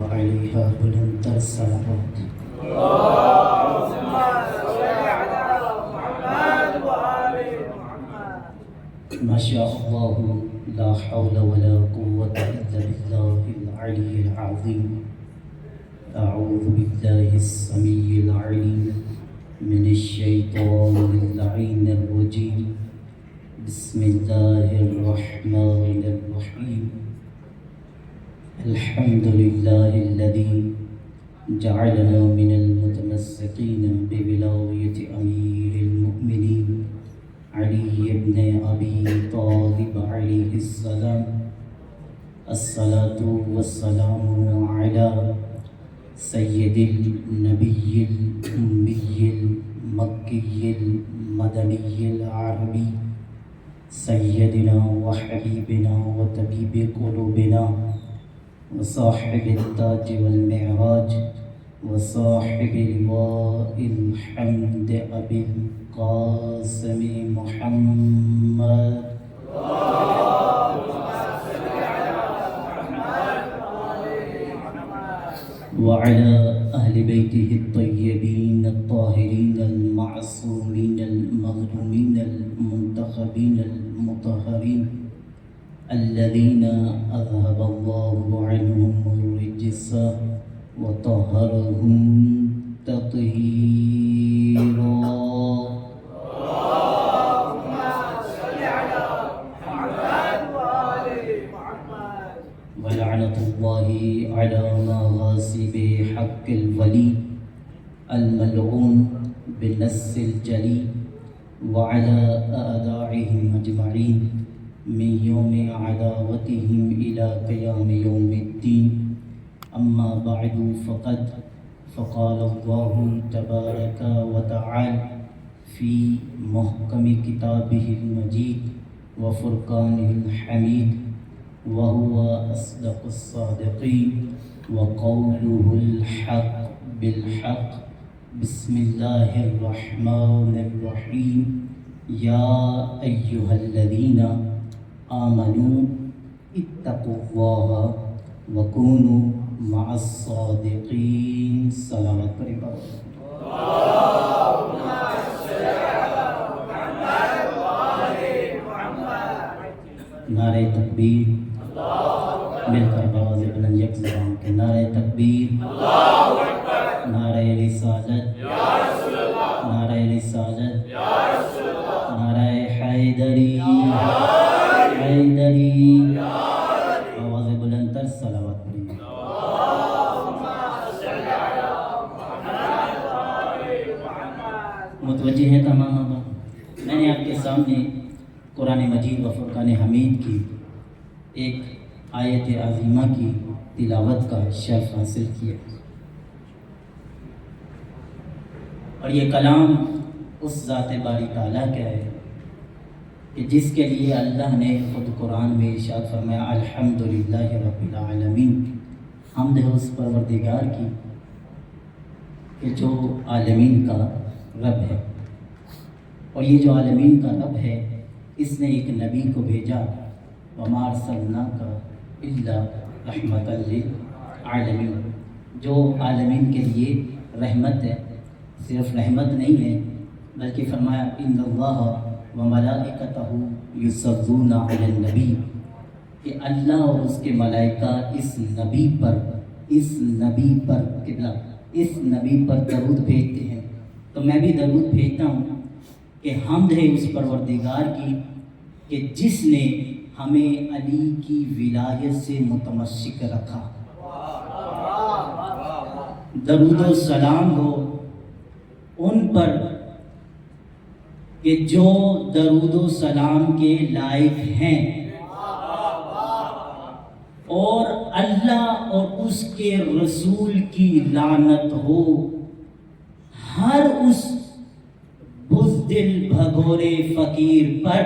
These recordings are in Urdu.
عليها بلند الصلوات. اللهم صل على محمد وآل محمد. ما شاء الله لا حول ولا قوة إلا بالله العلي العظيم. أعوذ بالله السميع العليم من الشيطان اللعين الرجيم. بسم الله الرحمن الرحيم. الحمد لله الذي جعلنا من المتمسكين بولاية أمير المؤمنين علي بن أبي طالب عليه السلام. الصلاة والسلام على سيد النبي الأمي المكي المدني العربي سيدنا وحبيبنا وطبيب قلوبنا وصاحب التاج والمعراج وصاحب لواء الحمد أبي القاسم محمد وعلى أهل بيته الطيبين الطاهرين المعصومين المظلومين المنتخبين المطهرين الذين أذهب الله عنهم الرجس وطهرهم تطهيرا. اللهم صل على محمد وآل محمد. ولعنة الله على مغاصب حق الولي الملعون بالنص الجلي وعلى أعدائهم أجمعين من يوم عداوتهم إلى قيام يوم الدين. أما بعد فقال الله تبارك وتعالى في محكم كتابه المجيد وفرقانه الحميد وهو أصدق الصادقين وقوله الحق بالحق. بسم الله الرحمن الرحيم. يا أيها الذين آمنوا اتقوا الله وكونوا مع الصادقين. صلوات برکات. اللهم صل على محمد وآل محمد. نعرہ تکبیر. مل کر آواز بلند یک زبان کے نعرہ تکبیر. نعرہ رسالت. نعرہ رسالت. نعرہ حیدری. حیدری. آواز بلند تر صلوات پڑھیے. متوجہ ہے تمام آبا. میں نے آپ کے سامنے قرآن مجید و فرقان حمید کی ایک آیت عظیمہ کی تلاوت کا شرف حاصل کیا اور یہ کلام اس ذات باری تعالیٰ کا ہے کہ جس کے لیے اللہ نے خود قرآن میں ارشاد فرمایا الحمدللہ رب العالمین. حمد ہے اس پروردگار کی کہ جو عالمین کا رب ہے. اور یہ جو عالمین کا رب ہے اس نے ایک نبی کو بھیجا وما ارسلناک الا رحمۃ للعالمین، جو عالمین کے لیے رحمت ہے. صرف رحمت نہیں ہے بلکہ فرمایا ان اللہ وملائکتہ یصلون علی النبی، کہ اللہ اور اس کے ملائکہ اس نبی پر درود بھیجتے ہیں. تو میں بھی درود بھیجتا ہوں کہ حمد ہے اس پروردگار کی کہ جس نے ہمیں علی کی ولایت سے متمسک رکھا. درود و سلام ہو ان پر کہ جو درود و سلام کے لائق ہیں، اور اللہ اور اس کے رسول کی لعنت ہو ہر اس بزدل بھگورے فقیر پر،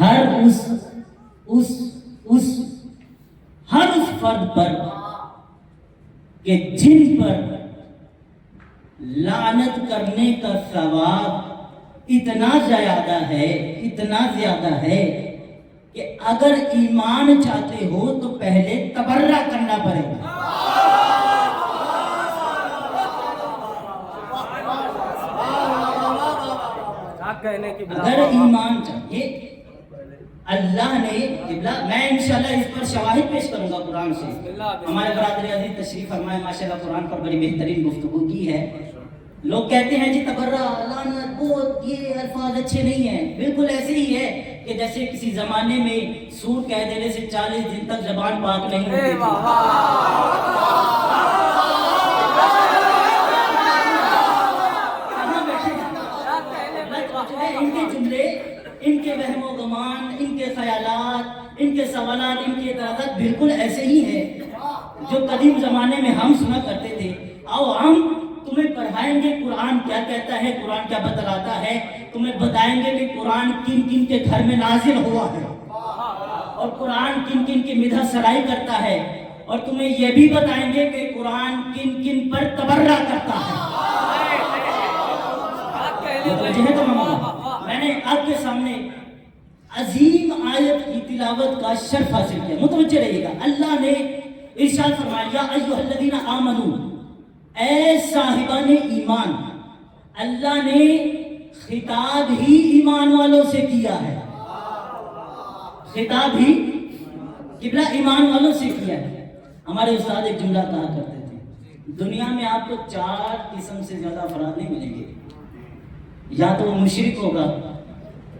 ہر اس فرد پر کہ جن پر لعنت کرنے کا ثواب اتنا زیادہ ہے کہ اگر ایمان چاہتے ہو تو پہلے تبرہ کرنا میں انشاءاللہ اس پر شواہد پیش کروں گا قرآن سے. ہمارے برادر عزیز تشریف فرمائے ماشاءاللہ قرآن پر بڑی بہترین گفتگو کی ہے. لوگ کہتے ہیں جی تبرہ لعنت بہت یہ الفاظ اچھے نہیں ہیں. بالکل ایسے ہی ہے کہ جیسے کسی زمانے میں سور کہہ دینے سے 40 دن تک زبان پاک نہیں ہوتی تھی. ان کے جملے، ان کے وہم و گمان، ان کے خیالات، ان کے سوالات، ان کے اعتراضات بالکل ایسے ہی ہیں جو قدیم زمانے میں ہم سنا کرتے تھے. آؤ ہم تمہیں پڑھائیں گے قرآن کیا کہتا ہے، قرآن کیا بتلاتا ہے. تمہیں بتائیں گے کہ قرآن کن کن کے گھر میں نازل ہوا ہے اور قرآن کن کن کی مدح سرائی کرتا ہے. اور تمہیں یہ بھی بتائیں گے کہ قرآن کن کن پر تبرہ کرتا ہے. میں نے آپ کے سامنے عظیم آیت کی تلاوت کا شرف حاصل کیا. متوجہ رہیے گا. اللہ نے ارشاد فرمایا یا ایھا الذین آمنو، اے صاحبان ایمان. اللہ نے خطاب ہی ایمان والوں سے کیا ہے. خطاب ہی قبلہ ایمان والوں سے کیا ہے. ہمارے استاد ایک جملہ کہا کرتے تھے، دنیا میں آپ کو 4 قسم سے زیادہ افراد نہیں ملیں گے. یا تو وہ مشرک ہوگا،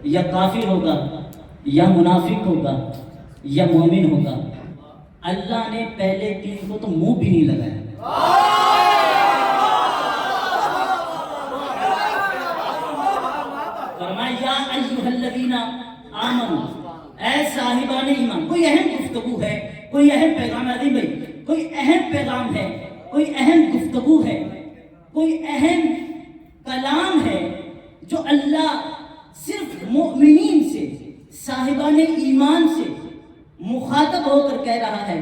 یا کافر ہوگا، یا منافق ہوگا، یا مومن ہوگا. اللہ نے پہلے 3 کو تو منہ بھی نہیں لگایا. فرمایا یا ایھا الذین آمنوا، اے صاحبان ایمان. کوئی اہم گفتگو ہے، کوئی اہم پیغام ہے. عظیم بھائی کوئی اہم پیغام ہے، کوئی اہم گفتگو ہے، کوئی اہم کلام ہے جو اللہ صرف مؤمنین سے، صاحبان ایمان سے مخاطب ہو کر کہہ رہا ہے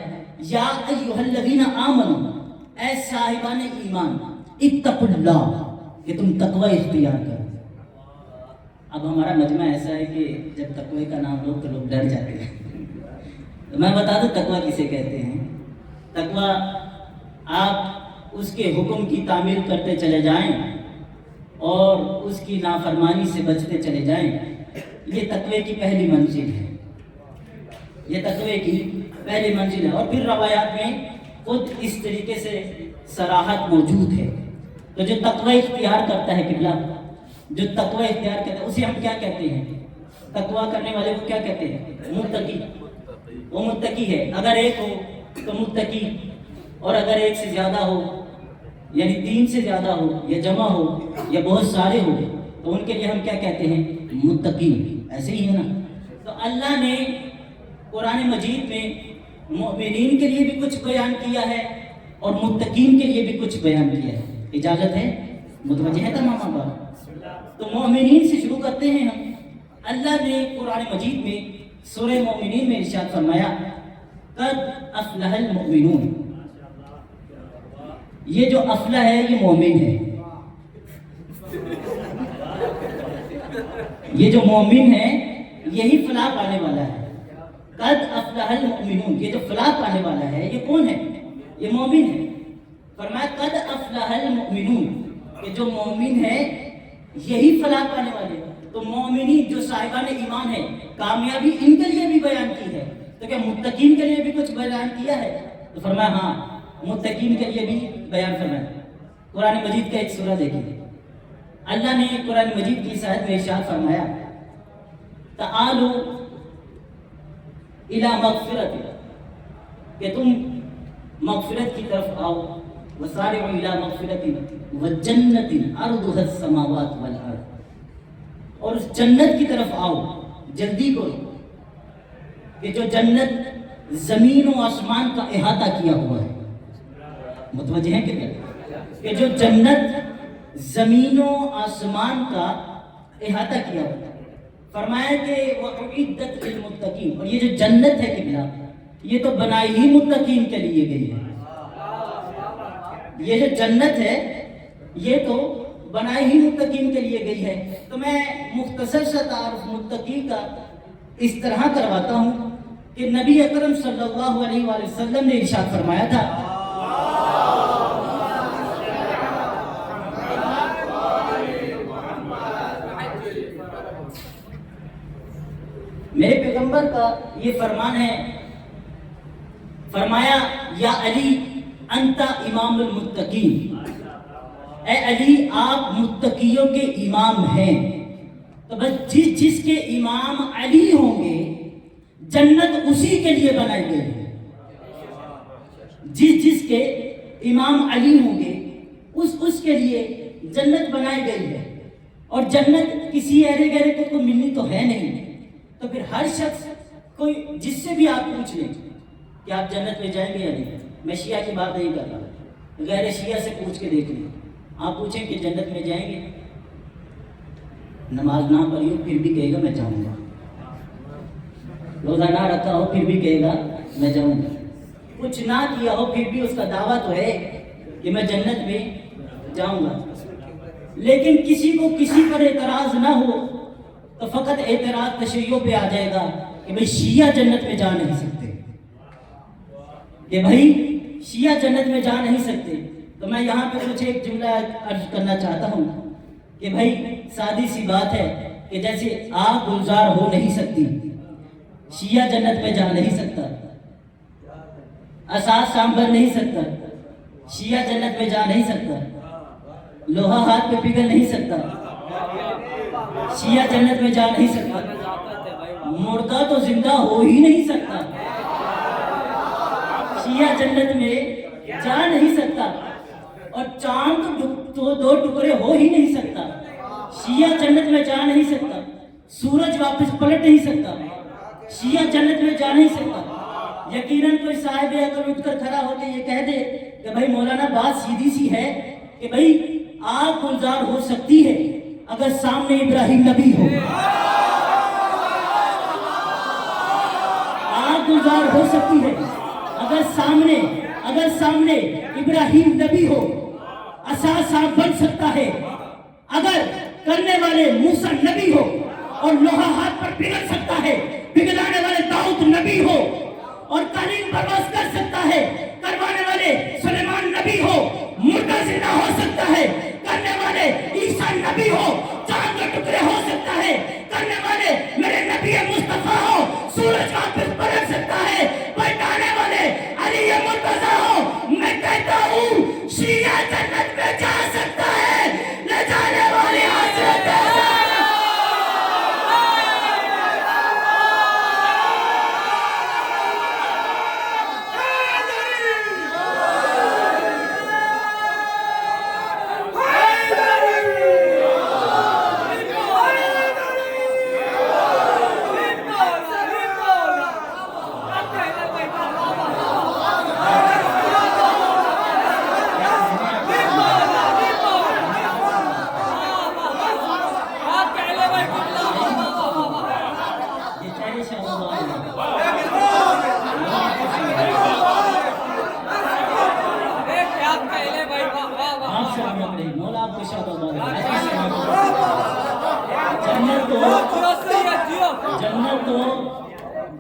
یا ایھا الذین آمنوا، اے صاحبان ایمان اتقوا اللہ، کہ تم تقوی اختیار کرو. اب ہمارا مجمع ایسا ہے کہ جب تقوی کا نام لو تو لوگ ڈر جاتے ہیں. تو میں بتا دوں تقوی کسے کہتے ہیں. تقوی آپ اس کے حکم کی تعمیل کرتے چلے جائیں اور اس کی نافرمانی سے بچتے چلے جائیں. یہ تقوی کی پہلی منزل ہے. یہ تقوی کی پہلی منزل ہے. اور پھر روایات میں خود اس طریقے سے صراحت موجود ہے. تو جو تقوی اختیار کرتا ہے قبلہ، جو تقوی اختیار کرتا ہے اسے ہم کیا کہتے ہیں؟ تقوی کرنے والے کو کیا کہتے ہیں؟ متقی. وہ متقی ہے. اگر ایک ہو تو متقی، اور اگر ایک سے زیادہ ہو یعنی 3 سے زیادہ ہو یا جمع ہو یا بہت سارے ہو تو ان کے لیے ہم کیا کہتے ہیں؟ متقی. ایسے ہی ہے نا. تو اللہ نے قرآن مجید میں مؤمنین کے لیے بھی کچھ بیان کیا ہے اور متقین کے لیے بھی کچھ بیان کیا ہے. اجازت ہے؟ متوجہ ہے تمام بات؟ تو مومنین سے شروع کرتے ہیں ہم. اللہ نے قرآن مجید میں سورہ مومنین میں ارشاد فرمایا قد افلح المؤمنون. یہ جو افلح ہے یہ مومن ہے. یہ جو مومن ہے یہی فلاح پانے والا ہے. قد افلح المؤمنون، یہ جو فلاح پانے والا ہے یہ کون ہے؟ یہ مومن ہے. فرمایا قد افلح المؤمنون، کہ جو مومن ہے یہی فلاح پانے والے. تو مومنین جو صاحبان ایمان ہے کامیابی ان کے لیے بھی بیان کی ہے. تو کیا متقین کے لیے بھی کچھ بیان کیا ہے؟ تو فرمایا ہاں متقین کے لیے بھی بیان فرمایا. قرآن مجید کا ایک سورہ دیکھیے. اللہ نے قرآن مجید کی اس آیت میں ارشاد فرمایا تعالوا الی مغفرت، کہ تم مغفرت کی طرف آؤ. وسارعوا الی مغفرت وجنت عرضها السماوات والارض، اور اس جنت کی طرف آؤ جلدی کرو کہ جو جنت زمین و آسمان کا احاطہ کیا ہوا ہے. متوجہ ہیں کہ جو جنت زمین و آسمان کا احاطہ کیا ہوا ہے. فرمایا کہ وَأُعِدَّتْ لِلْمُتَّقِينَ، اور یہ جو جنت ہے قبلہ یہ تو بنائی ہی متقین کے لیے گئی ہے. یہ جو جنت ہے یہ تو بنائی ہی متقین کے لیے گئی ہے. تو میں مختصر سا تعارف متقی کا اس طرح کرواتا ہوں کہ نبی اکرم صلی اللہ علیہ وآلہ وسلم نے ارشاد فرمایا تھا میرے پیغمبر کا یہ فرمان ہے فرمایا یا علی انت امام المتقین، اے علی آپ متقیوں کے امام ہیں۔ تو بس جس کے امام علی ہوں گے جنت اسی کے لیے بنائی گئی ہے۔ جس کے امام علی ہوں گے اس کے لیے جنت بنائی گئی ہے، اور جنت کسی ایرے گہرے کو ملنی تو ہے نہیں۔ تو پھر ہر شخص کوئی جس سے بھی آپ پوچھ لیں کہ آپ جنت میں جائیں گے یا نہیں، میں شیعہ کی بات نہیں کر رہا، غیر شیعہ سے پوچھ کے دیکھ لیں، آپ پوچھیں کہ جنت میں جائیں گے، نماز نہ پڑھی ہو پھر بھی کہے گا میں جاؤں گا، روزہ نہ رکھا ہو پھر بھی کہے گا میں جاؤں گا، کچھ نہ کیا ہو پھر بھی اس کا دعویٰ تو ہے کہ میں جنت میں جاؤں گا۔ لیکن کسی کو کسی پر اعتراض نہ ہو تو فقط اعتراض تشیعوں پہ آ جائے گا کہ بھئی شیعہ جنت میں جا نہیں سکتے، کہ بھئی شیعہ جنت میں جا نہیں سکتے۔ تو میں یہاں پہ کچھ ایک جملہ عرض کرنا چاہتا ہوں کہ بھئی سادی سی بات ہے کہ جیسے آگ گلزار ہو نہیں سکتی، شیعہ جنت میں جا نہیں سکتا، اساس سانبر نہیں سکتا، شیعہ جنت میں جا نہیں سکتا، لوہا ہاتھ پہ پگھل نہیں سکتا، شیعہ جنت میں جا نہیں سکتا، مردہ تو زندہ ہو ہی نہیں سکتا، شیعہ جنت میں جا نہیں سکتا، اور چاند تو دو ٹکڑے ہو ہی نہیں سکتا، شیعہ جنت میں جا نہیں سکتا، سورج واپس پلٹ نہیں سکتا، شیعہ جنت میں جا نہیں سکتا۔ یقیناً کوئی صاحب عقل اٹھ کر کھڑا ہو کے یہ کہہ دے کہ بھائی مولانا بات سیدھی سی ہے کہ بھائی آگ گلزار ہو سکتی ہے اگر سامنے ابراہیم نبی ہو، آگ گلزار ہو سکتی ہے اگر سامنے ابراہیم نبی ہو، اساسا بن سکتا ہے اگر کرنے والے موسیٰ نبی ہو، اور لوہا ہاتھ پر پگھل سکتا ہے پگھلانے والے داؤد نبی ہو، اور قلیم پرواز کر سکتا ہے کروانے والے سلیمان نبی ہو، مردہ زندہ ہو سکتا ہے کرنے والے عیسیٰ نبی ہو، چاند کے ٹکڑے ہو سکتا ہے کرنے والے میرے نبی مصطفیٰ ہو، سورج واپس پلٹ سکتا ہے پلٹانے والے علی مرتضیٰ ہو، میں کہتا ہوں شیعہ جنت میں جا سکتا ہے، لے جانے والی حضرت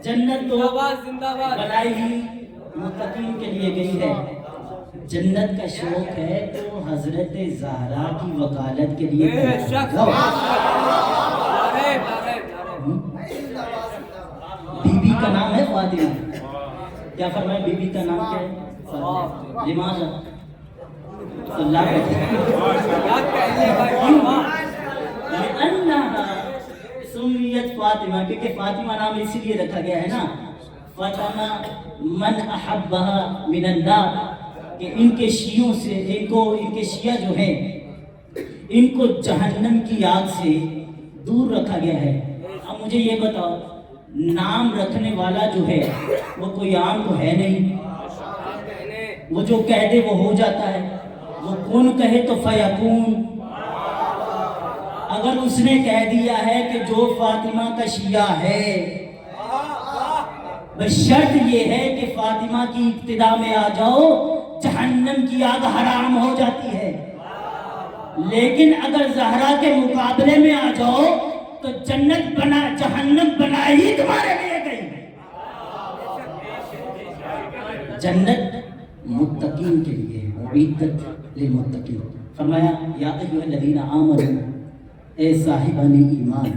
جنت تو بنائی ہی متقین کے لیے گئی ہے، جنت کا شوق ہے تو حضرت زہرا کی وکالت کے لیے بی بی کا نام ہے فاطمہ، کیا فرمائے بی بی کا نام کیا ہے؟ لماذا اللہ سمیت فاطمہ، کیونکہ فاطمہ نام اسی لیے رکھا گیا ہے نا، فاطمہ من احبہا من النار، کہ ان کے شیعوں سے ان کے شیعہ جو ہیں ان کو جہنم کی آگ سے دور رکھا گیا ہے۔ اب مجھے یہ بتاؤ نام رکھنے والا جو ہے وہ کوئی عام تو ہے نہیں، وہ جو کہہ دے وہ ہو جاتا ہے، وہ کون کہے تو فیکون، اگر اس نے کہہ دیا ہے کہ جو فاطمہ کا شیعہ ہے، بس شرط یہ ہے کہ فاطمہ کی ابتدا میں آ جاؤ، جہنم کی آگ حرام ہو جاتی ہے، لیکن اگر زہرا کے مقابلے میں آ جاؤ تو جہنم بنا ہی تمہارے لیے گئی۔ جنت متقین کے لیے، اعدت للمتقین۔ فرمایا یا ایھا الذین آمنوا، اے صاحبان ایمان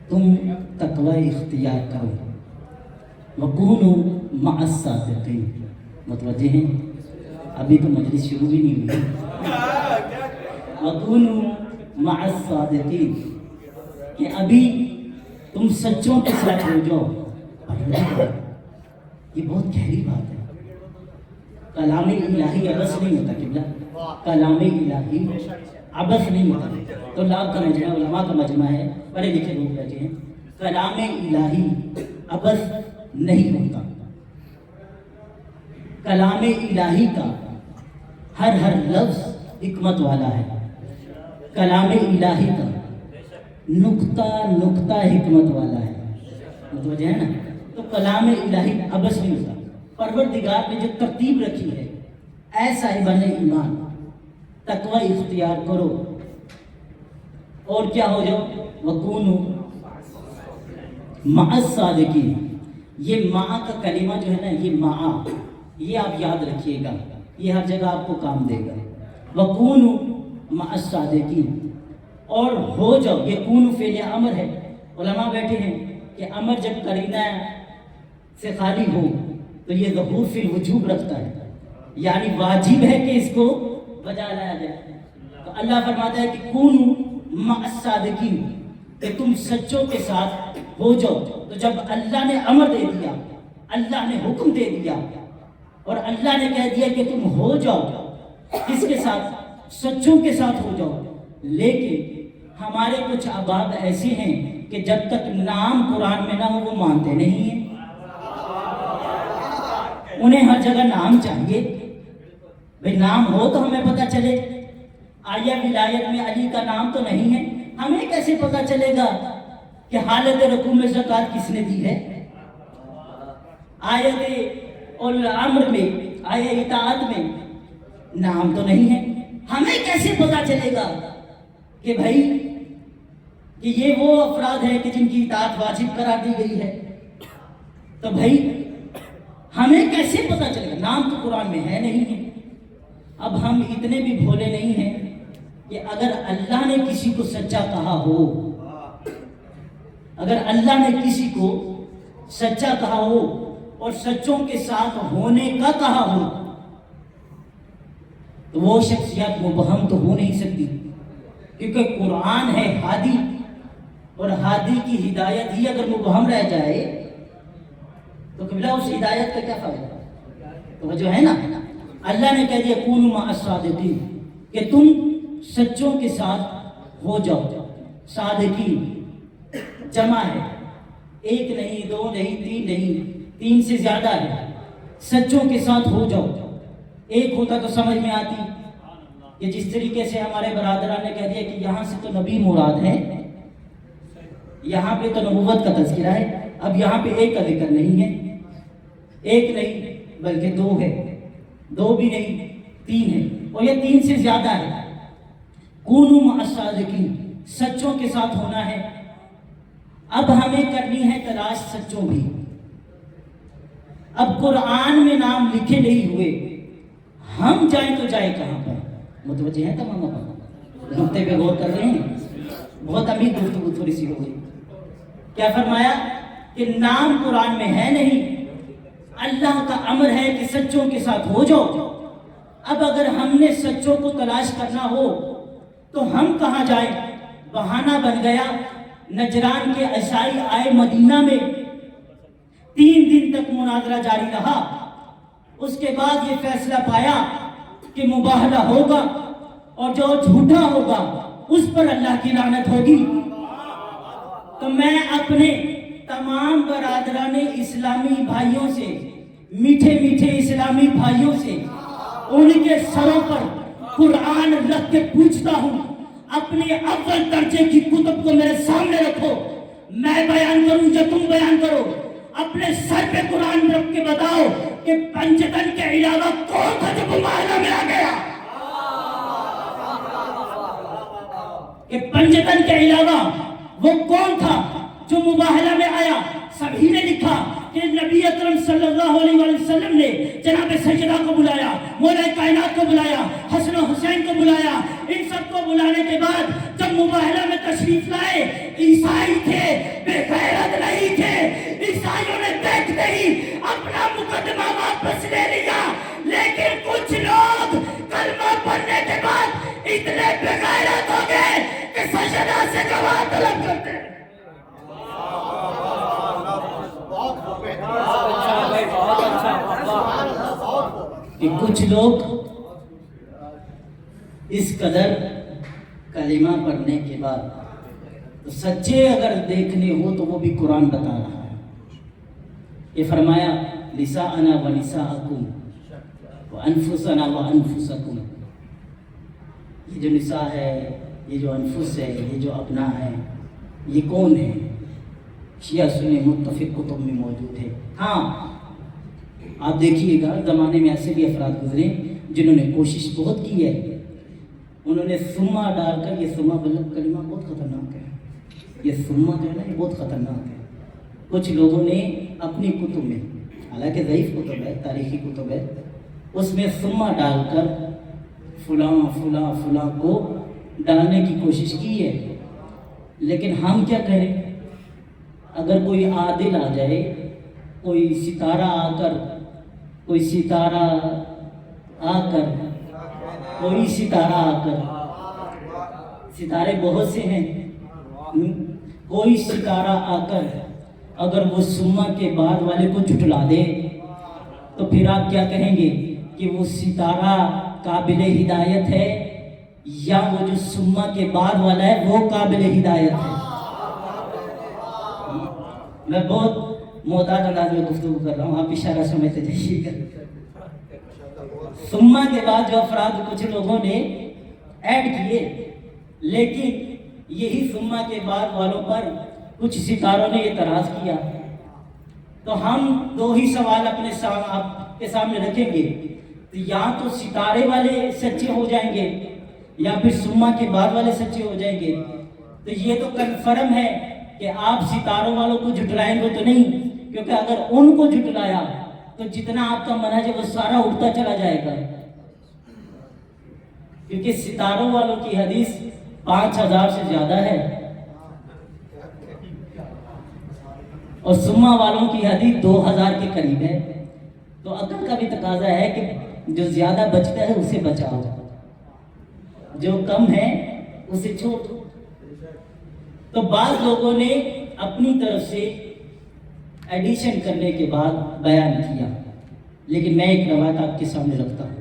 تم تقوی اختیار کرو، وکونوا مع الصادقین. متوجہ ہیں؟ ابھی تو مجلس شروع بھی نہیں ہوئی. وَكُونُوا مع الصادقین کہ ابھی تم سچوں کے ساتھ ہو جاؤ. یہ بہت گہری بات ہے. کلام الہی عبث نہیں ہوتا قبلہ. کلام الہی عبث نہیں ہوتا. تو لاب کا مجمع علماء کا مجمع ہے, پڑھے لکھے لوگ بیٹھے ہیں. کلام الہی عبث نہیں ہوتا. کلام الہی کا ہر لفظ حکمت والا ہے. کلام الہی کا نقطہ حکمت والا ہے. متوجہ ہے نا؟ تو کلام الہی عبث نہیں ہوتا. پروردگار نے جو ترتیب رکھی ہے, اے صاحبان ایمان تقوی اختیار کرو اور کیا ہو جاؤ, وَكُونُوا مع الصادقین. یہ مع کا کلمہ جو ہے نا, یہ مع, یہ آپ یاد رکھیے گا, یہ ہر جگہ آپ کو کام دے گا. وَكُونُوا مع الصادقین, اور ہو جاؤ. یہ کون فعل امر ہے. علماء بیٹھے ہیں کہ امر جب قرینہ سے خالی ہو تو یہ ظہور فی الوجوب رکھتا ہے, یعنی واجب ہے کہ اس کو بجا لایا جائے. تو اللہ فرماتا ہے کہ کونوا مع الصادقین, کہ تم سچوں کے ساتھ ہو جاؤ. تو جب اللہ نے امر دے دیا, اللہ نے حکم دے دیا اور اللہ نے کہہ دیا کہ تم ہو جاؤ, کس کے ساتھ؟ سچوں کے ساتھ ہو جاؤ. لیکن ہمارے کچھ احباب ایسے ہیں کہ جب تک نام قرآن میں نہ ہو وہ مانتے نہیں ہیں. انہیں ہر جگہ نام چاہیے. بھئی نام ہو تو ہمیں پتہ چلے. آیا ولایت میں علی کا نام تو نہیں ہے, ہمیں کیسے پتہ چلے گا کہ حالت رکوع میں زکوٰۃ کس نے دی ہے؟ آیت الامر میں, آیت اطاعت میں نام تو نہیں ہے, ہمیں کیسے پتہ چلے گا کہ بھائی کہ یہ وہ افراد ہیں کہ جن کی اطاعت واجب قرار دی گئی ہے؟ تو بھائی ہمیں کیسے پتہ چلے گا؟ نام تو قرآن میں ہے نہیں ہے. اب ہم اتنے بھی بھولے نہیں ہیں کہ اگر اللہ نے کسی کو سچا کہا ہو, اگر اللہ نے کسی کو سچا کہا ہو اور سچوں کے ساتھ ہونے کا کہا ہو, تو وہ شخصیت مبہم تو ہو نہیں سکتی, کیونکہ قرآن ہے ہادی, اور ہادی کی ہدایت ہی اگر مبہم رہ جائے تو قبلہ اس ہدایت کا کیا فائدہ؟ تو جو ہے نا, اللہ نے کہہ دیا کونوا مع الصادقین, کہ تم سچوں کے ساتھ ہو جاؤ. صادقین جمع ہے, ایک نہیں, دو نہیں, تین نہیں, تین سے زیادہ ہے. سچوں کے ساتھ ہو جاؤ. ایک ہوتا تو سمجھ میں آتی کہ جس طریقے سے ہمارے برادران نے کہہ دیا کہ یہاں سے تو نبی مراد ہے, یہاں پہ تو نبوت کا تذکرہ ہے, اب یہاں پہ ایک کا ذکر نہیں ہے. ایک نہیں بلکہ دو ہے, دو بھی نہیں, تین ہے, اور یہ تین سے زیادہ ہے. کونوا مع الصادقین, سچوں کے ساتھ ہونا ہے. اب ہمیں کرنی ہے تلاش سچوں بھی. اب قرآن میں نام لکھے نہیں ہوئے, ہم جائیں تو جائیں کہاں پر؟ متوجہ ہے تمام نقطے پہ غور کر رہے ہیں؟ بہت امیر گفتگو تھوڑی سی ہو گئی. کیا فرمایا کہ نام قرآن میں ہے نہیں, اللہ کا امر ہے کہ سچوں کے ساتھ ہو جاؤ. اب اگر ہم نے سچوں کو تلاش کرنا ہو تو ہم کہاں جائیں؟ بہانہ بن گیا. نجران کے عیسائی آئے مدینہ میں, 3 دن تک مناظرہ جاری رہا. اس کے بعد یہ فیصلہ پایا کہ مباہلہ ہوگا, اور جو جھوٹا ہوگا اس پر اللہ کی لعنت ہوگی. تو میں اپنے تمام برادران اسلامی بھائیوں سے, میٹھے میٹھے اسلامی بھائیوں سے, ان کے سروں پر قرآن رکھ کے پوچھتا ہوں, اپنے اول درجے کی کتب کو میرے سامنے رکھو, میں بیان کروں یا تم بیان کرو. اپنے سر پہ قرآن رکھ کے بتاؤ کہ پنجتن کے علاوہ کون تھا جو مباہلہ میں آ گیا؟ کہ پنجتن کے علاوہ وہ کون تھا جو مباہلہ میں آیا؟ سبھی نے لکھا کہ نبی اکرم صلی اللہ علیہ وسلم نے جناب سیدہ کو بلایا, مولا کائنات کو بلایا, حسن و حسین کو بلایا. ان سب کو بلانے کے بعد جب مباہلہ میں تشریف لائے, عیسائی تھے, بے غیرت نہیں تھے. عیسائیوں نے دیکھتے ہی نہیں اپنا مقدمہ واپس لے لیا، لیکن کچھ لوگ کلمہ پڑھنے کے بعد اتنے بے غیرت ہو گئے کہ سجدہ سے گواہ طلب کرتے ہیں۔ کہ کچھ لوگ اس قدر کلمہ پڑھنے کے بعد تو سچے اگر دیکھنے ہو تو وہ بھی قرآن بتا رہا ہے۔ یہ فرمایا نساءنا و نساءکم و انفسنا و انفسکم، یہ جو نساء ہے، یہ جو انفس ہے، یہ جو ابنا ہے، یہ کون ہے؟ شیعہ سنی متفق کتب میں موجود ہے۔ ہاں آپ دیکھیے گا زمانے میں ایسے بھی افراد گزرے جنہوں نے کوشش بہت کی ہے، انہوں نے سما ڈال کر، یہ سما کلمہ بہت خطرناک ہے، یہ سما جو ہے نا یہ بہت خطرناک ہے۔ کچھ لوگوں نے اپنی کتب میں، حالانکہ ضعیف کتب ہے، تاریخی کتب ہے، اس میں سما ڈال کر فلاں فلاں فلاں کو ڈالنے کی کوشش کی ہے۔ لیکن ہم کیا کریں؟ اگر کوئی عادل آ جائے، کوئی ستارہ آ کر، کوئی ستارہ آ کر، کوئی ستارہ آ کر، ستارے بہت سے ہیں، کوئی ستارہ آ کر اگر وہ سما کے بعد والے کو جھٹلا دے تو پھر آپ کیا کہیں گے کہ وہ ستارہ قابل ہدایت ہے یا وہ جو سما کے بعد والا ہے وہ قابل ہدایت ہے؟ میں بہت محتاط انداز میں گفتگو کر رہا ہوں، آپ اشارہ سمجھتے جائیے گا۔ سما کے بعد جو افراد کچھ لوگوں نے ایڈ کیے، لیکن یہی سما کے بعد والوں پر کچھ ستاروں نے اعتراض کیا، تو ہم دو ہی سوال اپنے آپ کے سامنے رکھیں گے، یا تو ستارے والے سچے ہو جائیں گے یا پھر سما کے بعد والے سچے ہو جائیں گے۔ تو یہ تو کنفرم ہے کہ آپ ستاروں والوں کو جھٹلائیں گے تو نہیں، کیونکہ اگر ان کو جھٹلایا تو جتنا آپ کا منہج ہے وہ سارا اٹھتا چلا جائے گا، کیونکہ ستاروں والوں کی حدیث 5000 سے زیادہ ہے اور سما والوں کی حدیث 2000 کے قریب ہے۔ تو عقل کا بھی تقاضا ہے کہ جو زیادہ بچتا ہے اسے بچاؤ، جو کم ہے اسے چھوڑ دو۔ تو بعض لوگوں نے اپنی طرف سے ایڈیشن کرنے کے بعد بیان کیا، لیکن میں ایک روایت آپ کے سامنے رکھتا ہوں،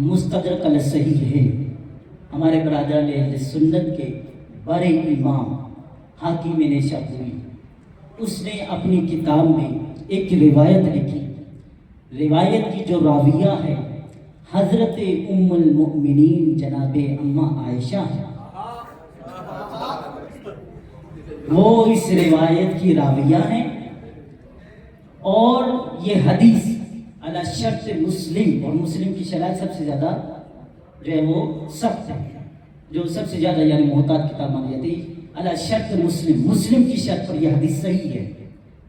مستدرک علی صحیح ہے، ہمارے برادران اہل سنت کے بڑے امام حاکم نیشابوری، اس نے اپنی کتاب میں ایک روایت لکھی۔ روایت کی جو راویہ ہے حضرت ام المؤمنین جناب اماں عائشہ ہے، وہ اس روایت کی راویہ ہیں، اور یہ حدیث علی شرط مسلم، اور مسلم کی شرائط سب سے زیادہ جو ہے وہ سخت ہے، جو سب سے زیادہ یعنی محتاط کتاب مانی جاتی ہے، علی شرط مسلم، مسلم کی شرط پر یہ حدیث صحیح ہے،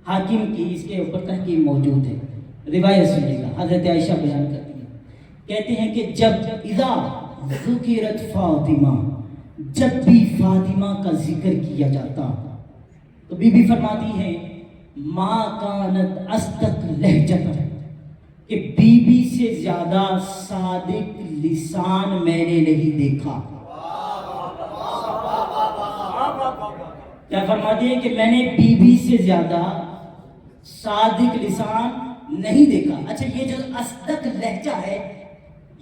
حاکم کی اس کے اوپر تحقیق موجود ہے۔ روایت سنیے گا، حضرت عائشہ بیان کرتی ہیں، کہتے ہیں کہ جب اذا ذکرت فاطمہ، جب بھی فاطمہ کا ذکر کیا جاتا تو بی بی فرماتی ہے ما کانت اصدق لہجت، کہ بی بی سے زیادہ صادق لسان میں نے نہیں دیکھا۔ کیا فرماتی ہے کہ میں نے بی بی سے زیادہ صادق لسان نہیں دیکھا۔ اچھا، یہ جو اصدق لہجہ ہے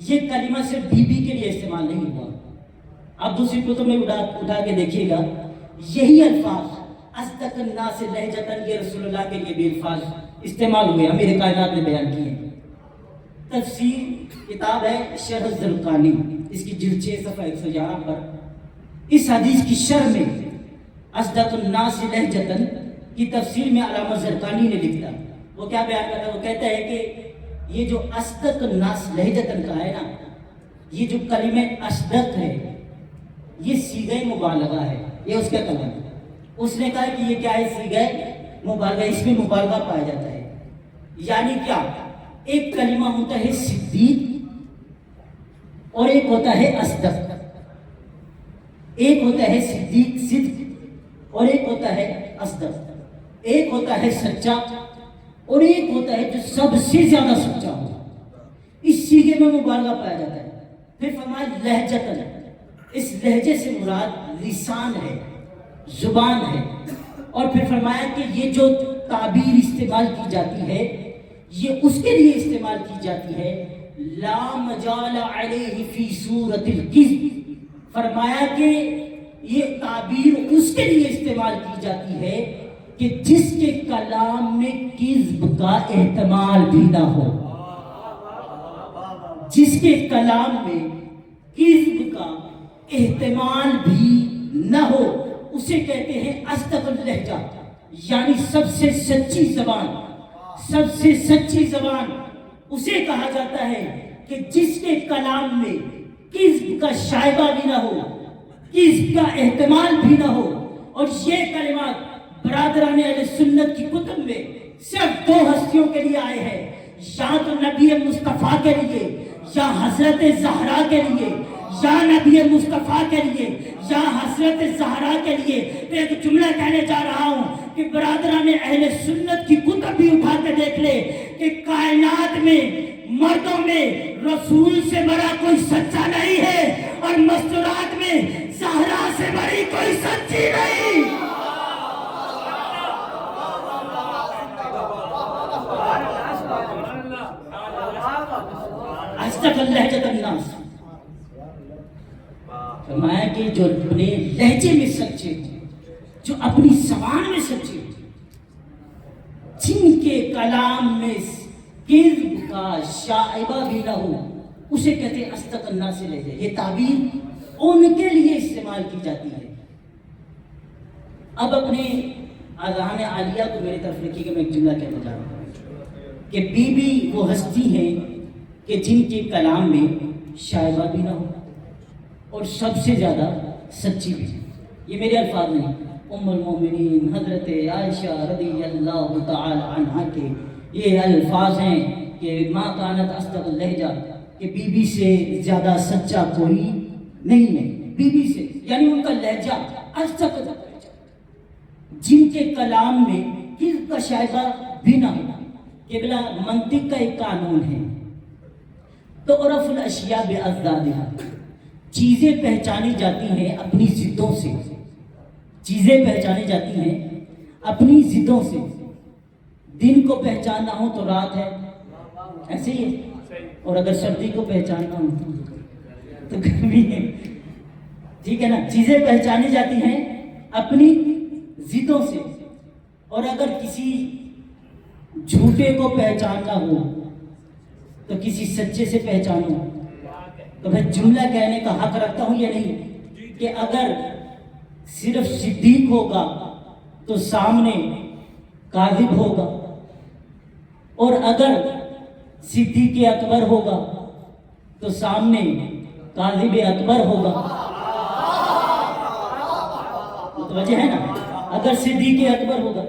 یہ کلمہ صرف بی بی کے لیے استعمال نہیں ہوا، آپ دوسری کتب میں اٹھا کے دیکھیے گا، یہی الفاظ اصدق الناس لہجتاً یہ رسول اللہ کے لیے بھی الفاظ استعمال ہوئے، امیر کائنات نے بیان کیے۔ تفسیر کتاب ہے شرح الزرقانی، اس کی جلد 6 صفحہ 111 پر اس حدیث کی شرح میں اصدق الناس لہجتاً کی تفسیر میں علامہ زرقانی نے لکھتا، وہ کیا بیان کرتا ہے؟ وہ کہتا ہے کہ یہ جو اصدق الناس لہجتاً کا ہے نا، یہ جو کلمہ اصدق ہے یہ صیغہ مبالغہ ہے، یہ اس کا کلمہ ہے۔ اس نے کہا کہ یہ کیا ہے؟ صیغہ مبالغہ، اس میں مبالغہ پایا جاتا ہے۔ یعنی کیا؟ ایک کلمہ ہوتا ہے صدیق اور ایک ہوتا ہے اصدق، ایک ہوتا ہے صدیق صدق اور ایک ہوتا ہے اصدق، ایک ہوتا ہے سچا اور ایک ہوتا ہے جو سب سے زیادہ سچا ہوتا ہے۔ اس سیغے میں مبالغہ پایا جاتا ہے۔ پھر فرمایا لہجتن، اس لہجے سے مراد لسان ہے، زبان ہے۔ اور پھر فرمایا کہ یہ جو تعبیر استعمال کی جاتی ہے یہ اس کے لیے استعمال کی جاتی ہے لا مجال علیہ فی صورت الکذب، فرمایا کہ یہ تعبیر اس کے لیے استعمال کی جاتی ہے کہ جس کے کلام میں کذب کا احتمال بھی نہ ہو، جس کے کلام میں کذب کا احتمال بھی نہ ہو، اسے کہتے ہیں اصدق اللہجہ، یعنی سب سے سچی زبان۔ سب سے سچی زبان اسے کہا جاتا ہے کہ جس کے کلام میں کذب کا شائبہ بھی نہ ہو، کذب کا احتمال بھی نہ ہو۔ اور یہ کلمات برادران اہل سنت کی کتب میں صرف دو ہستیوں کے لیے آئے ہیں، یا تو نبی مصطفیٰ کے لیے، یا حضرت زہرا کے لیے، یا نبی مصطفیٰ کے لیے، یا حضرت زہرا کے لیے۔ تو ایک جملہ کہنے جا رہا ہوں کہ برادران اہل سنت کی کتب بھی اٹھا کے دیکھ لے کہ کائنات میں مردوں میں رسول سے بڑا کوئی سچا نہیں ہے، اور مستورات میں زہرا سے بڑی کوئی سچی نہیں۔ اصدق اللہجۃ الناس، فرمایا کہ جو اپنے لہجے میں سچے، جو اپنی زبان میں سچے، جن کے کلام میں کذب کا شائبہ بھی نہ ہو، اسے کہتے ہیں اصدق الناس لہجہ۔ یہ تعبیر ان کے لیے استعمال کی جاتی ہے۔ اب اپنے اذہان عالیہ کو میری طرف رکھیے کہ میں ایک جملہ کہنا چاہ رہا ہوں کہ بی بی وہ ہستی ہیں کہ جن کے کلام میں شائبہ بھی نہ ہو اور سب سے زیادہ سچی بھی۔ یہ میرے الفاظ نہیں، ام المومنین حضرت عائشہ رضی اللہ تعالی عنہا کے یہ الفاظ ہیں کہ ما کانت اصدق اللہجہ، کہ بی بی سے زیادہ سچا کوئی نہیں ہے۔ بی بی سے یعنی ان کا لہجہ اصدق لہجہ، جن کے کلام میں کذب کا شائبہ بھی نہ ہو۔ قبلہ منطق کا ایک قانون ہے، تو عرف الاشیاء باضدادہا، چیزیں پہچانی جاتی ہیں اپنی ضدوں سے، چیزیں پہچانی جاتی ہیں اپنی ضدوں سے۔ دن کو پہچاننا ہو تو رات ہے، ایسے ہی ہے، اور اگر سردی کو پہچاننا ہو تو گرمی ہے، ٹھیک ہے نا۔ چیزیں پہچانی جاتی ہیں اپنی ضدوں سے، اور اگر کسی جھوٹے کو پہچاننا ہو تو کسی سچے سے پہچانو۔ تو میں جملہ کہنے کا حق رکھتا ہوں یا نہیں کہ اگر صرف صدیق ہوگا تو سامنے کاذب ہوگا، اور اگر صدیق اکبر ہوگا تو سامنے کاذب اکبر ہوگا۔ متوجہ ہے نا؟ اگر صدیق اکبر ہوگا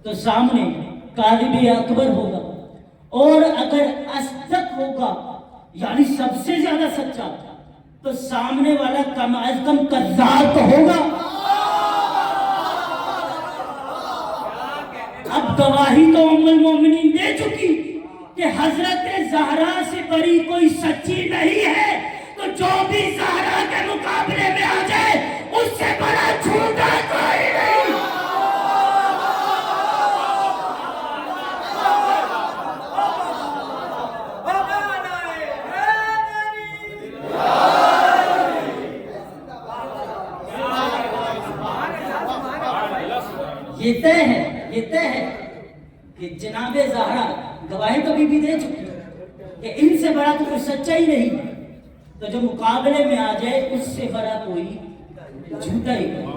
تو سامنے کاذب اکبر ہوگا، اور اگر اصدق ہوگا یعنی سب سے زیادہ سچا تو سامنے والا کم از کم کذاب تو ہوگا۔ اب گواہی تو ام المومنین دے چکی کہ حضرت زہرا سے بڑی کوئی سچی نہیں ہے، تو جو بھی زہرا کے مقابلے میں آ جائے اس سے بڑا جھوٹا کوئی نہیں۔ یہ طے ہے کہ جناب زہرا گواہی تو بی بی دے چکی کہ ان سے بڑا تو کوئی سچا ہی نہیں، تو جو مقابلے میں آ جائے اس سے بڑا کوئی جھوٹا ہی نہیں۔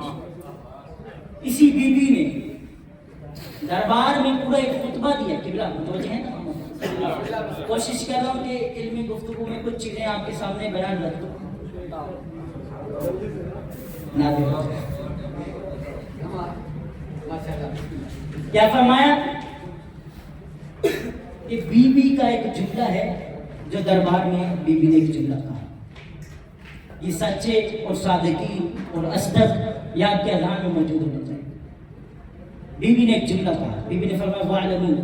اسی بی بی نے دربار میں پورا ایک خطبہ دیا، قبلہ متوجہ ہے نا؟ کوشش کر رہا ہوں کہ علمی گفتگو میں کچھ چیزیں آپ کے سامنے بیان رکھ دوں۔ کیا فرمایا کہ بی بی کا ایک جملہ ہے جو دربار میں بی بی نے ایک جملہ کہا، یہ سچے اور صادقین اور اصدق یا آپ کے اذہان میں موجود ہونا چاہیے۔ بی بی نے ایک جملہ کہا، بی بی نے فرمایا وَاعْلَمُوا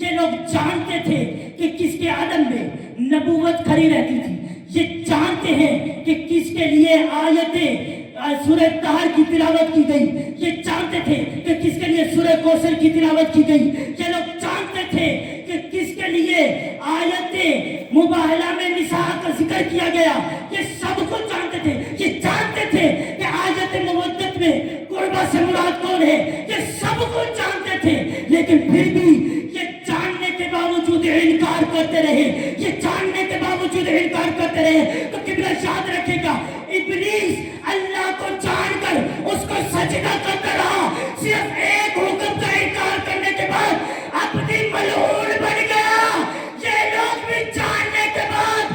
یہ لوگ جانتے تھے کہ کس کے عدم میں نبوت کھڑی رہتی تھی. یہ جانتے ہیں کہ کس کے لیے آیتیں سورہ طہر کی تلاوت کی گئی. یہ جانتے تھے کہ کس کے لیے سورہ کوثر کی تلاوت کی گئی. یہ لوگ جانتے تھے کہ کس کے لیے آیت مباہلہ میں نساء کا ذکر کیا گیا. یہ سب کچھ جانتے تھے. یہ جانتے تھے کہ آیت مودت میں قربہ سے مراد کون ہے. یہ سب کچھ جانتے تھے. لیکن پھر بھی یہ جاننے کے باوجود انکار کرتے رہے. یہ جاننے کے باوجود انکار کرتے رہے. تو قبلہ یاد رکھے گا ابلیس اللہ کو جان کر اس کو سجدہ کرتا رہا. صرف ایک حکم کا انکار کرنے کے بعد اپنی ملعون بن گیا. یہ لوگ بھی جاننے کے بعد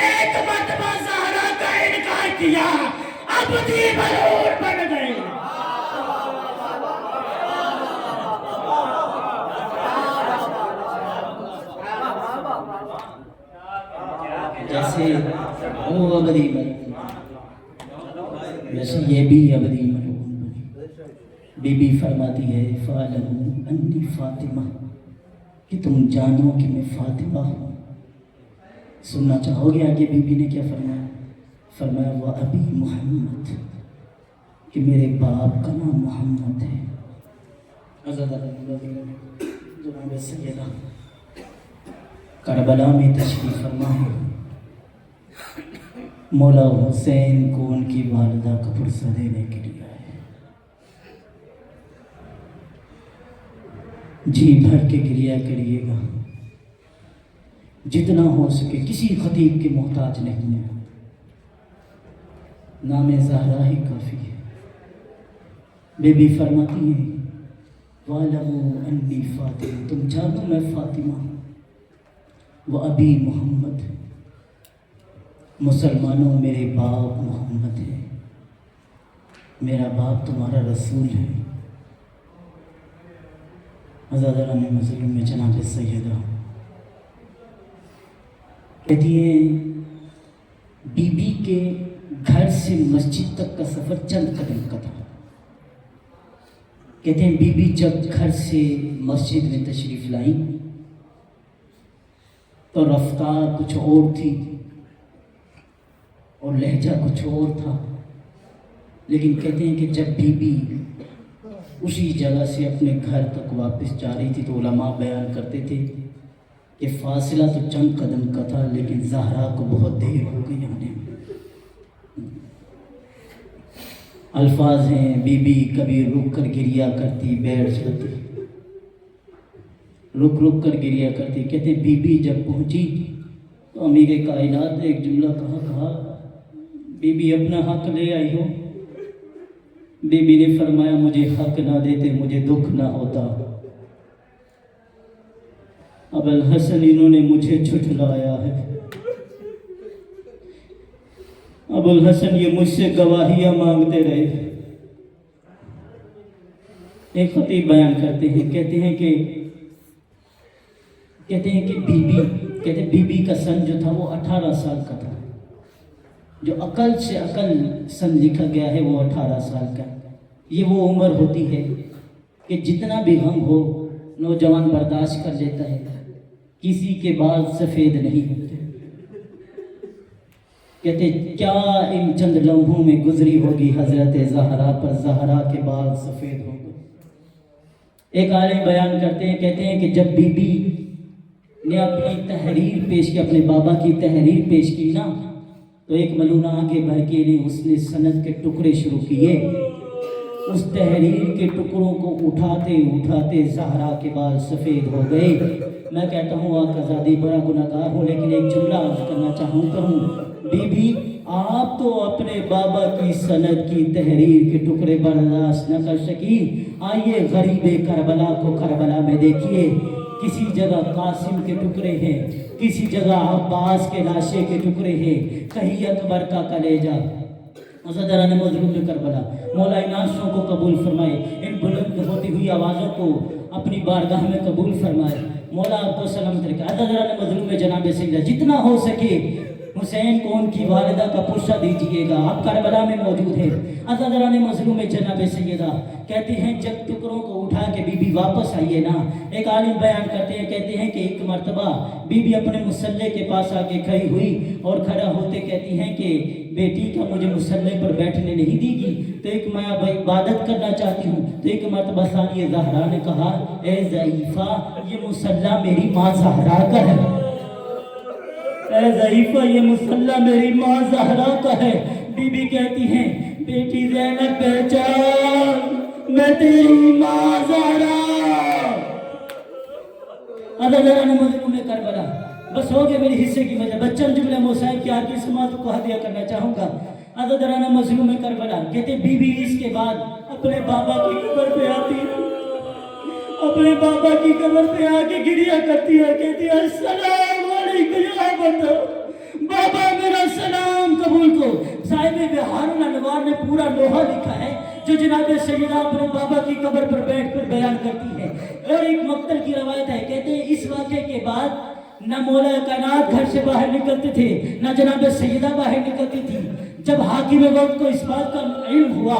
ایک مرتبہ زہرا کا انکار کیا, اب بھی ملعون بن گئے. جیسے وہ ابدی ملعون ویسے یہ بھی ابدی ملعون بنی. بی بی فرماتی ہے فَعَلَمُوا أَنِّي فاطمہ, کہ تم جانو کہ میں فاطمہ ہوں. سننا چاہو گے آگے بی بی نے کیا فرمایا؟ فرمایا وَأَبِي محمد, کہ میرے باپ کا نام محمد ہے. جناب سیدہ کربلا میں تشریف فرما ہے. مولا حسین کو ان کی والدہ کا پرسہ دینے کے لیے آئے. جی بھر کے گریہ کریے گا, جتنا ہو سکے. کسی خطیب کے محتاج نہیں ہے, نام زہرا ہی کافی ہے. بی بی فرماتی ہیں وَعَلَمُوا أَنِّي فاطمہ, تم جانو میں فاطمہ ہوں. وَأَبِي محمد, مسلمانوں میرے باپ محمد ہے. میرا باپ تمہارا رسول ہے. عزادہ میں مظلوم میں جناب سیدہ کہتی ہیں بی بی کے گھر سے مسجد تک کا سفر چند قدم کا تھا. کہتے ہیں بی بی جب گھر سے مسجد میں تشریف لائی تو رفتار کچھ اور تھی اور لہجہ کچھ اور تھا. لیکن کہتے ہیں کہ جب بی بی اسی جگہ سے اپنے گھر تک واپس جا رہی تھی تو علماء بیان کرتے تھے کہ فاصلہ تو چند قدم کا تھا لیکن زہرا کو بہت دیر ہو گئی آنے میں. الفاظ ہیں بی بی کبھی رک کر گریہ کرتی, بیٹھ جاتی, رک رک کر گریہ کرتی. کہتے بی بی جب پہنچی تو امیر کائنات نے ایک جملہ کہا بی بی اپنا حق لے آئی ہو. بی بی نے فرمایا مجھے حق نہ دیتے مجھے دکھ نہ ہوتا. اب الحسن انہوں نے مجھے جھٹلایا ہے. ابو الحسن یہ مجھ سے گواہیاں مانگتے رہے. ایک خطیب بیان کرتے ہیں کہتے ہیں کہ بی بی کا سن جو تھا وہ 18 سال کا تھا. جو عقل سے عقل سن لکھا گیا ہے وہ 18 سال کا. یہ وہ عمر ہوتی ہے کہ جتنا بھی غم ہو نوجوان برداشت کر لیتا ہے. کسی کے بال سفید نہیں ہوتے. کہتے کیا ان چند لمحوں میں گزری ہوگی حضرت زہرا پر, زہرا کے بال سفید ہو گئے. ایک عالم بیان کرتے ہیں کہتے ہیں کہ جب بی بی نے اپنی تحریر پیش کی, اپنے بابا کی تحریر پیش کی نا, تو ایک ملونہ آگے بڑھ کے اس نے سند کے ٹکڑے شروع کیے. اس تحریر کے ٹکڑوں کو اٹھاتے اٹھاتے زہرا کے بال سفید ہو گئے. میں کہتا ہوں آقا زادی بڑا گناہگار ہوں لیکن ایک جملہ عرض کرنا چاہتا ہوں بی بی آپ تو اپنے بابا کی سند کی تحریر کے ٹکڑے برداشت نہ کر سکی. آئیے غریب کربلا کو کربلا میں دیکھیے. کسی جگہ قاسم کے ٹکڑے ہیں, کسی جگہ عباس کے لاشے کے ٹکڑے ہیں, کہیں اکبر کا کلیجہ. عزادہ نے مظلوم میں کربلا مولا ان عاشقوں کو قبول فرمائے, ان بلند ہوتی ہوئی آوازوں کو اپنی بارگاہ میں قبول فرمائے. مولا آپ کو سلامت رکھے. عزادہ نے مظلوم میں جناب سیدہ جتنا ہو سکے حسین کو ان کی والدہ کا پرچہ دیجئے گا، آپ کربلا میں موجود ہیں۔ عزیزان مظلوم جناب سیدہ کہتے ہیں جب ٹکڑوں کو اٹھا کے بی بی واپس آئیے نا، ایک عالم بیان کرتے ہیں، کہتے ہیں کہ ایک مرتبہ بی بی اپنے مصلے کے پاس آ کے کھڑی ہوئی اور کھڑا ہوتے کہتی ہیں کہ بیٹی کیا مجھے مصلے پر بیٹھنے نہیں دی گی، تو ایک میں اب عبادت کرنا چاہتی ہوں۔ تو ایک مرتبہ ثانیہ زہرا نے کہا اے ضعیفہ یہ مصلہ میری ماں زہرا کا ہے، اے ضعیفہ یہ مصلہ میری ماں زہرا کا ہے۔ بی بی کہتی ہیں بیٹی زینب پہچان میں تیری ماں زہرا۔ عزیزان مظلوم کربلا بس ہو گئے میری حصے کی وجہ، بچن جملے موسیقی کی آخری سماعت کو ہدیہ کرنا چاہوں گا۔ عزیزان مظلوم کربلا کہتے بی بی اس کے بعد اپنے بابا کی قبر پہ آتی ہے، اپنے بابا کی قبر پہ آ کے گریہ کرتی ہے، کہتی ہے السلام علیکم یا بتا بابا میرا سلام قبول کو۔ صاحب بہار الانوار نے پورا لوحہ لکھا ہے جو جناب سیدہ اپنے بابا کی قبر پر بیٹھ کر بیان کرتی ہے، اور ایک مقتل کی روایت ہے، کہتے ہیں اس واقعے کے بعد نہ مولا کائنات گھر سے باہر نکلتے تھے نہ جناب سیدہ باہر نکلتی تھی۔ جب حاکم وقت کو اس بات کا علم ہوا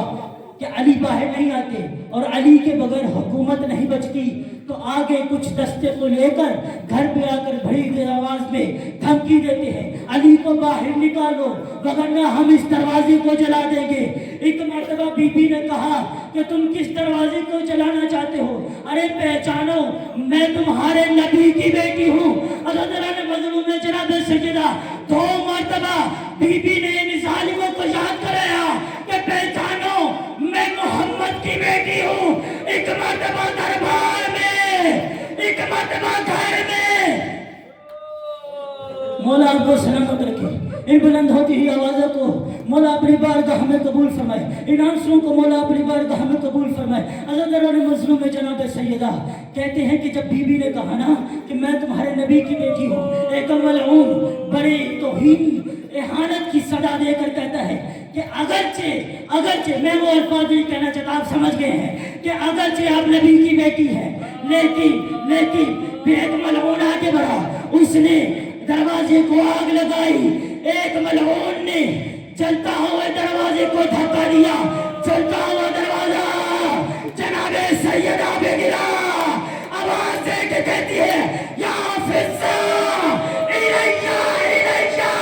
کہ علی باہر نہیں آتے اور علی کے بغیر حکومت نہیں بچتی، تو آگے کچھ دستے کو لے کر گھر پہ آ کر بڑی آواز میں دھمکی دیتے ہیں علی کو باہر نکالو وگرنہ ہم اس دروازے کو جلا دیں گے۔ ایک مرتبہ بی بی نے کہا کہ تم کس دروازے کو جلانا چاہتے ہو؟ ارے پہچانو میں تمہارے نبی کی بیٹی ہوں۔ حضرت مظلوم نے جناب سیدہ 2 مرتبہ بی بی نے ان ظالموں کو یاد کرایا کہ پہچانو میں محمد کی بیٹی ہوں۔ ایک مرتبہ دربار میں، ایک مرتبہ گھر میں، مولا آپ کو سلامت رکھے۔ ان بلند ہوتی ہی آوازوں کو مولا اپنی بارگاہ میں قبول فرمائے، ان آنسوں کو مولا اپنی بارگاہ میں قبول فرمائے۔ عزیزان مظلوم جناب سیدہ کہتے ہیں کہ جب بی بی نے کہا نا کہ میں تمہارے نبی کی بیٹی ہوں، ایک ملعون بڑے توہین اہانت کی صدا دے کر کہتا ہے کہ اگرچہ میں وہ الفاظ نہیں کہنا چاہتا، آپ سمجھ گئے ہیں کہ اگرچہ آپ نبی کی بیٹی ہے، لیکن ایک ملعون آگے بڑھا، اس نے دروازے کو آگ لگائی، ایک ملعون نے چلتا ہوا دروازے کو دھکا دیا، چلتا ہوا دروازہ جناب سیدہ پہ گرا، آواز دے کے کہتی ہے یا فضہ الیہ الیہ،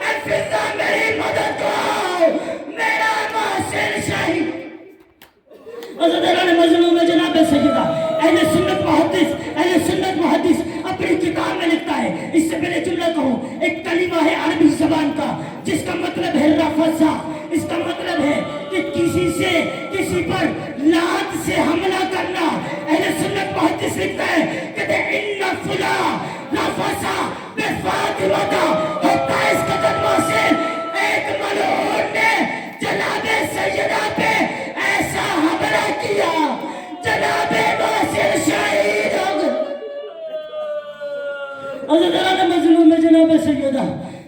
اے فضہ میری مدد کرو، میرا محسن شہید۔ عزیزان مظلوم جناب سیدہ اہل سنت محدث اپنی کتاب میں لکھتا ہے، اس سے پہلے جملہ کہوں، ایک کلمہ ہے عربی زبان کا جس کا مطلب ہے رفضہ، اس کا مطلب ہے کہ کسی پر لات سے حملہ کرنا۔ اہل سنت محدث لکھتا ہے کہ ان فلاں رفضہ بفاطمہ، حتی اس قدر محسن ایک ملعون نے جناب سیدہ پہ ایسا حملہ کیا جناب محسن شہید ہو گئے۔ عزیزان مظلوم جناب سیدہ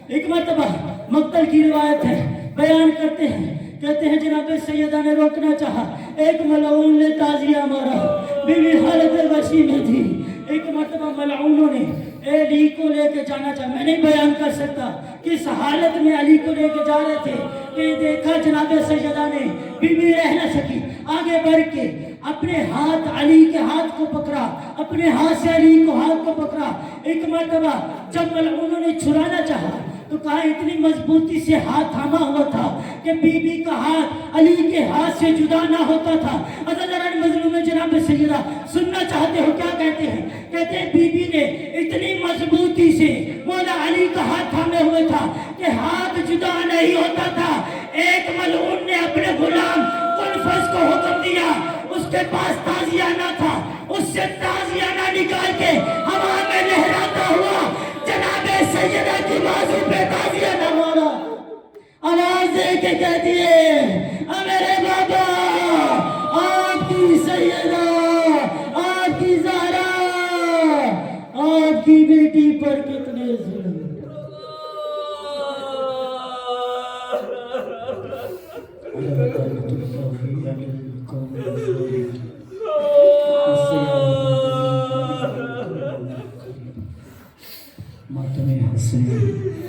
ایک مرتبہ مقتل کی روایت ہے، بیان کرتے ہیں، کہتے ہیں جناب سیدہ نے روکنا چاہا، ایک ملعون نے تازیہ مارا، بیوی حالت وحشی میں تھی۔ ایک مرتبہ ملعونوں نے علی کو لے کے جانا چاہا، میں نہیں بیان کر سکتا کس حالت میں علی کو لے کے جا رہے تھے کہ دیکھا جناب سیدہ نے بیوی رہ نہ سکی، آگے بڑھ کے اپنے ہاتھ علی کے ہاتھ کو پکڑا، اپنے ہاتھ سے علی کو ہاتھ کو پکڑا۔ ایک مرتبہ جب ملعونوں نے چھڑانا چاہا تو کہا اتنی مضبوطی سے ہاتھ تھاما ہوا تھا کہ بی بی کا ہاتھ علی کے ہاتھ سے جدا نہ ہوتا تھا۔ عزیزان مظلوم جناب سیدہ سننا چاہتے ہو کیا کہتے ہیں؟ کہتے ہیں بی بی نے اتنی مضبوطی سے مولا علی کا ہاتھ تھامے ہوئے تھا کہ ہاتھ جدا نہیں ہوتا تھا۔ ایک ملعون نے اپنے غلام قنفذ کو حکم دیا، اس کے پاس تازیہ نہ تھا، اس سے تازیہ نہ نکال کے ہوا میں لہراتا ہوا جناب سیدہ کی بازو پہ تازیہ نہ مارا، آواز دے کے کہتی ہے میرے بابا آپ کی سیدہ، آپ کی زہرا، آپ کی بیٹی پر کتنے ظلم۔ ماتم حسین